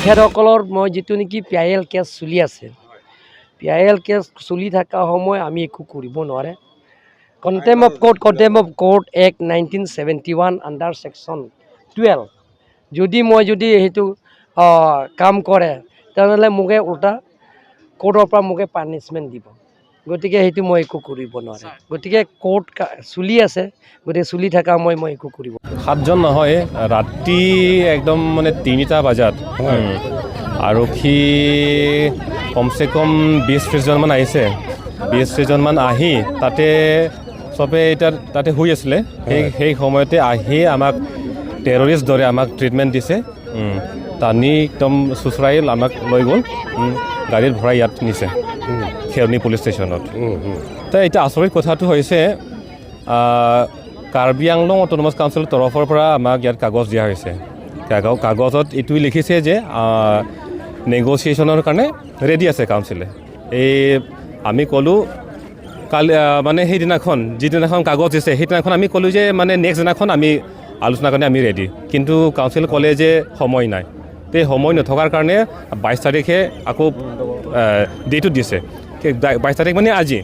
তেখেতসকলৰ মই যিটো নেকি PIL কেছ চলি আছে, PIL কেছ চলি থকা সময় আমি একো কৰিব নোৱাৰে। Contempt of court act 1971 under section 12 যদি সেইটো কাম কৰে তেনেহ'লে মোকে উল্টা কোৰ্টৰ পৰা মোকে পানিছমেণ্ট দিব। গতিকে সেইটো মই একো কৰিব নোৱাৰে। গতিকে কোৰ্ট চলি আছে, গতিকে চলি থকা মই একো কৰিব। 7জন নহয়, ৰাতি একদম মানে 3টা বজাত আৰক্ষী কমচে কম 20-30জনমান আহিছে। 20-30জনমান আহি তাতে চবে এতিয়া তাতে শুই আছিলে। সেই সময়তে আহি আমাক টেৰৰিষ্ট দৰে আমাক ট্ৰিটমেণ্ট দিছে। টানি একদম চুচৰাই আমাক লৈ গ'ল, গাড়ীত ভৰাই ইয়াত নিছে খেৰনি পুলিচ ষ্টেচনত। তো এতিয়া আচৰিত কথাটো হৈছে কাৰ্বি আংলং অট'নমাছ কাউন্সিলৰ তৰফৰ পৰা আমাক ইয়াত কাগজ দিয়া হৈছে। কাগজত এইটোৱে লিখিছে যে নেগ'চিয়েশ্যনৰ কাৰণে ৰেডি আছে কাউন্সিলে। আমি ক'লোঁ কালি মানে সেইদিনাখন যিদিনাখন কাগজ দিছে সেইদিনাখন আমি ক'লোঁ যে মানে নেক্সট দিনাখন আমি আলোচনাৰ কাৰণে আমি ৰেডি, কিন্তু কাউন্সিল ক'লে যে সময় নাই। তে সময় নথকাৰ কাৰণে 22 তাৰিখে আকৌ ডেটটো দিছে। 22 তাৰিখ মানে আজি।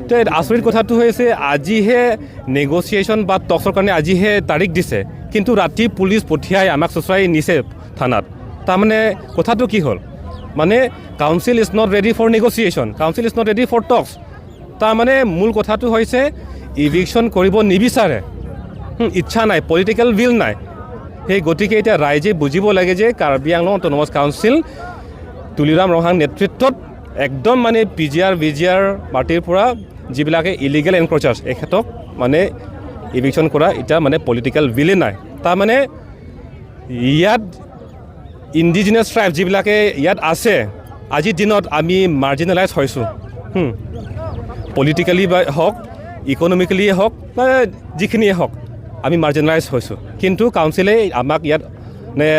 তো আচৰিত কথাটো হৈছে আজিহে নেগ'চিয়েশ্যন বা টক্সৰ কাৰণে আজিহে তাৰিখ দিছে, কিন্তু ৰাতি পুলিচ পঠিয়াই আমাক চুচৰাই নিছে থানাত। তাৰমানে কথাটো কি হ'ল, মানে council is not ready for negotiation, council is not ready for talks. তাৰমানে মূল কথাটো হৈছে ইভিকশ্যন কৰিব নিবিচাৰে, ইচ্ছা নাই, পলিটিকেল উইল নাই। সেই গতিকে এতিয়া ৰাইজে বুজিব লাগে যে কাৰ্বি আংলং অট'নমাছ কাউন্সিল তুলিৰাম ৰহাং নেতৃত্বত একদম মানে PGR VGR পাৰ্টিৰ পৰা যিবিলাকে ইলিগেল এনক্ৰ'চাৰ্ছ এখেতক মানে ইভিকশ্যন কৰা এতিয়া মানে পলিটিকেল উইলে নাই। তাৰমানে ইয়াত ইণ্ডিজিনাছ ট্ৰাইব যিবিলাকে ইয়াত আছে, আজিৰ দিনত আমি মাৰ্জিনেলাইজ হৈছোঁ, পলিটিকেলি বা হওক, ইকনমিকেলিয়ে হওক বা যিখিনিয়ে হওক, আমি মাৰ্জিনেলাইজ হৈছোঁ। কিন্তু কাউন্সিলে আমাক ইয়াত মানে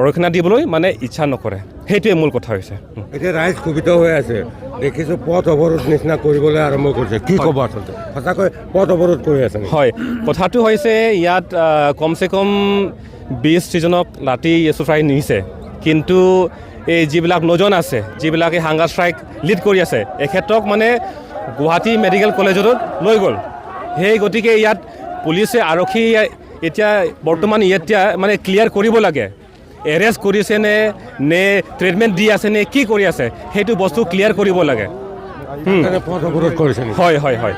ৰক্ষণা দিবলৈ মানে ইচ্ছা নকৰে। সেইটোৱে মূল কথা হৈছে। এতিয়া ৰাইজ ক্ষোভিত হৈ আছে, দেখিছোঁ পথ অৱৰোধ নিচিনা কৰিবলৈ আৰম্ভ কৰিছে। কি ক'ব আচলতে, সঁচাকৈ পথ অৱৰোধ কৰি আছে? হয়, কথাটো হৈছে ইয়াত কমচে কম 20-30জনক ৰাতি চুচৰাই নিছে, কিন্তু এই যিবিলাক 9জন আছে, যিবিলাকে হাংগাৰ ষ্ট্ৰাইক লিড কৰি আছে, এখেতক মানে গুৱাহাটী মেডিকেল কলেজত লৈ গ'ল। সেই গতিকে ইয়াত পুলিচে আৰক্ষী এতিয়া বৰ্তমান এতিয়া মানে ক্লিয়াৰ কৰিব লাগে, এৰেষ্ট কৰিছে নে ট্ৰিটমেণ্ট দি আছে নে কি কৰি আছে, সেইটো বস্তু ক্লিয়াৰ কৰিব লাগে। পথ অৱৰোধ কৰিছে। হয়।